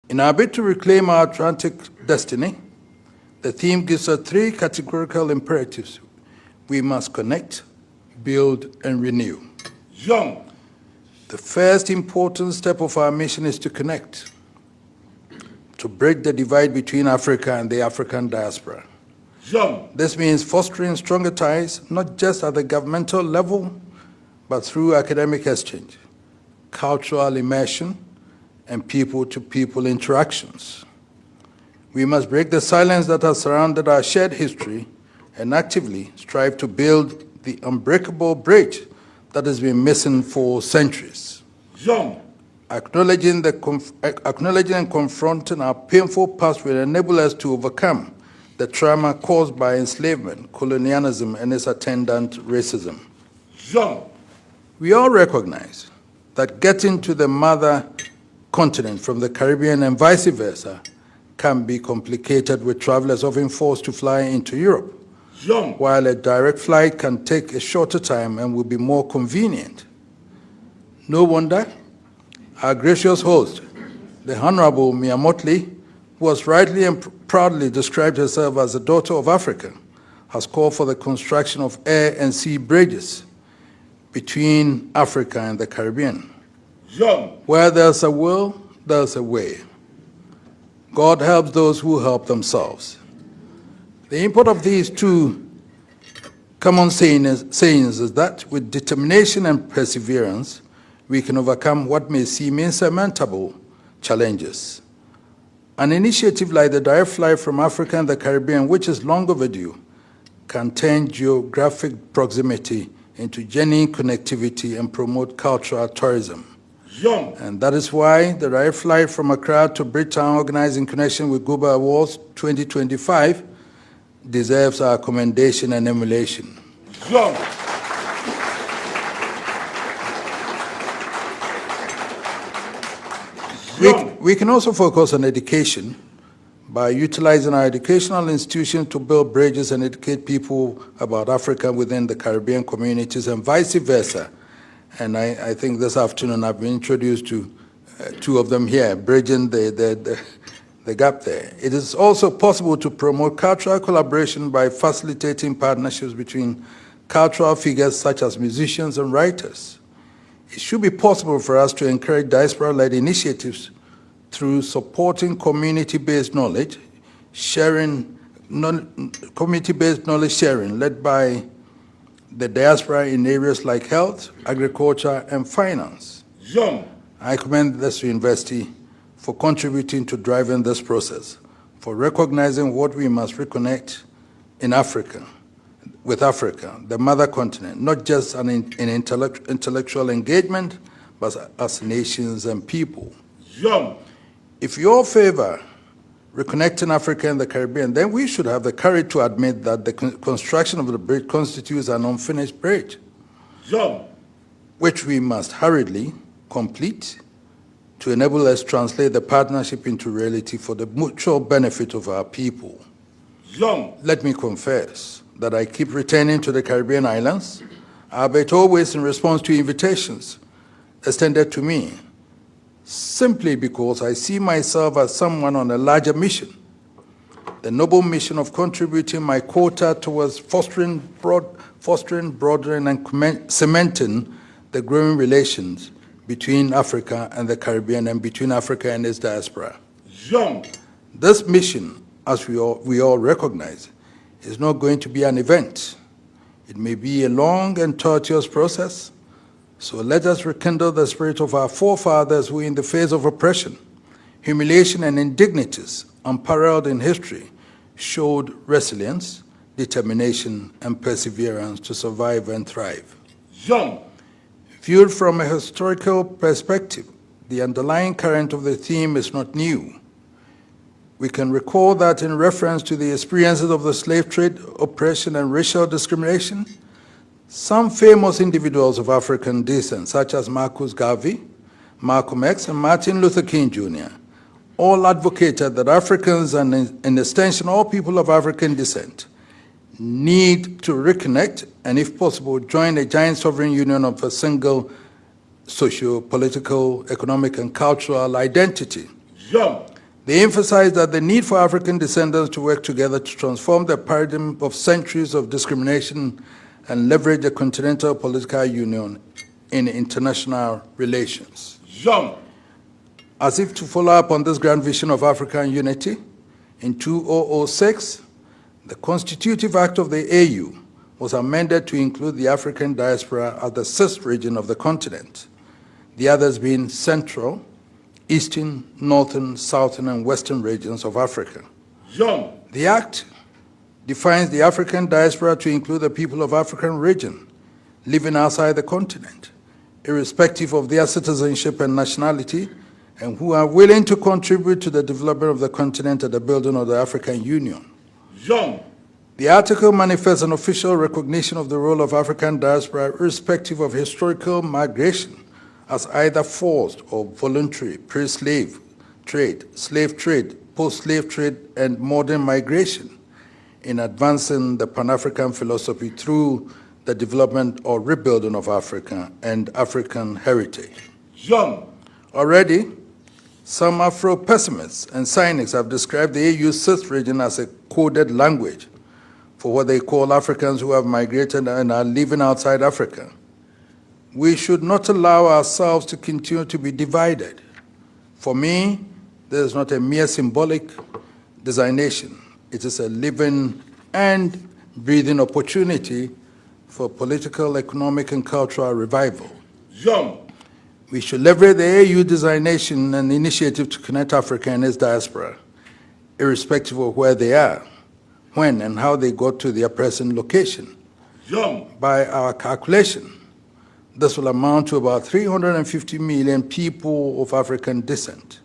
In our bid to reclaim our Atlantic destiny, the theme gives us three categorical imperatives. We must connect, build, and renew. Young. The first important step of our mission is to connect, to break the divide between Africa and the African diaspora. Young. This means fostering stronger ties, not just at the governmental level, but through academic exchange, cultural immersion, and people-to-people interactions. We must break the silence that has surrounded our shared history and actively strive to build the unbreakable bridge that has been missing for centuries. Young. Acknowledging and confronting our painful past will enable us to overcome the trauma caused by enslavement, colonialism, and its attendant racism. Young. We all recognize that getting to the mother continent from the Caribbean and vice versa can be complicated, with travelers often forced to fly into Europe, Young. while a direct flight can take a shorter time and will be more convenient. No wonder our gracious host, the Honorable Mia Motley, who has rightly and proudly described herself as a daughter of Africa, has called for the construction of air and sea bridges between Africa and the Caribbean. Young. Where there's a will, there's a way. God helps those who help themselves. The import of these two common sayings is that with determination and perseverance, we can overcome what may seem insurmountable challenges. An initiative like the direct flight from Africa and the Caribbean, which is long overdue, can turn geographic proximity into genuine connectivity and promote cultural tourism. Young. And that is why the direct flight from Accra to Bridgetown, organized in connection with Global Awards 2025, deserves our commendation and emulation. Young. We can also focus on education by utilizing our educational institutions to build bridges and educate people about Africa within the Caribbean communities and vice versa. And I think this afternoon I've been introduced to two of them here, bridging the gap there. It is also possible to promote cultural collaboration by facilitating partnerships between cultural figures such as musicians and writers. It should be possible for us to encourage diaspora-led initiatives through supporting community-based knowledge sharing led by the diaspora in areas like health, agriculture, and finance. Young. I commend this university for contributing to driving this process, for recognizing what we must reconnect in Africa, with Africa, the mother continent, not just in intellectual engagement, but as nations and people. Young. If you all favor reconnecting Africa and the Caribbean, then we should have the courage to admit that the construction of the bridge constitutes an unfinished bridge, Young. which we must hurriedly complete to enable us to translate the partnership into reality for the mutual benefit of our people. Young. Let me confess that I keep returning to the Caribbean islands, albeit always in response to invitations extended to me, simply because I see myself as someone on a larger mission, the noble mission of contributing my quota towards fostering, broadening, and cementing the growing relations between Africa and the Caribbean and between Africa and its diaspora. Young. This mission, as we all recognize, is not going to be an event. It may be a long and tortuous process. So let us rekindle the spirit of our forefathers who, in the face of oppression, humiliation, and indignities unparalleled in history, showed resilience, determination, and perseverance to survive and thrive. Young. Viewed from a historical perspective, the underlying current of the theme is not new. We can recall that in reference to the experiences of the slave trade, oppression, and racial discrimination, some famous individuals of African descent, such as Marcus Garvey, Malcolm X, and Martin Luther King Jr., all advocated that Africans, and in extension all people of African descent, need to reconnect and, if possible, join a giant sovereign union of a single socio-political, economic, and cultural identity. Young. They emphasized that the need for African descendants to work together to transform the paradigm of centuries of discrimination and leverage a continental political union in international relations. Jump. As if to follow up on this grand vision of African unity, in 2006, the Constitutive Act of the AU was amended to include the African diaspora as the sixth region of the continent, the others being Central, Eastern, Northern, Southern, and Western regions of Africa. Jump. The Act defines the African diaspora to include the people of African region living outside the continent, irrespective of their citizenship and nationality, and who are willing to contribute to the development of the continent and the building of the African Union. Jump. The article manifests an official recognition of the role of African diaspora irrespective of historical migration as either forced or voluntary, pre-slave trade, slave trade, post-slave trade, and modern migration in advancing the Pan-African philosophy through the development or rebuilding of Africa and African heritage. Jump. Already, some Afro-pessimists and cynics have described the AU's sixth region as a coded language for what they call Africans who have migrated and are living outside Africa. We should not allow ourselves to continue to be divided. For me, this is not a mere symbolic designation. It is a living and breathing opportunity for political, economic, and cultural revival. Jump. We should leverage the AU designation and initiative to connect Africa and its diaspora, irrespective of where they are, when and how they got to their present location. Jump. By our calculation, this will amount to about 350 million people of African descent,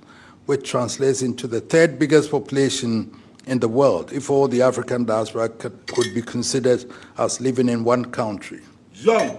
which translates into the third biggest population in the world if all the African diaspora could be considered as living in one country. Jump.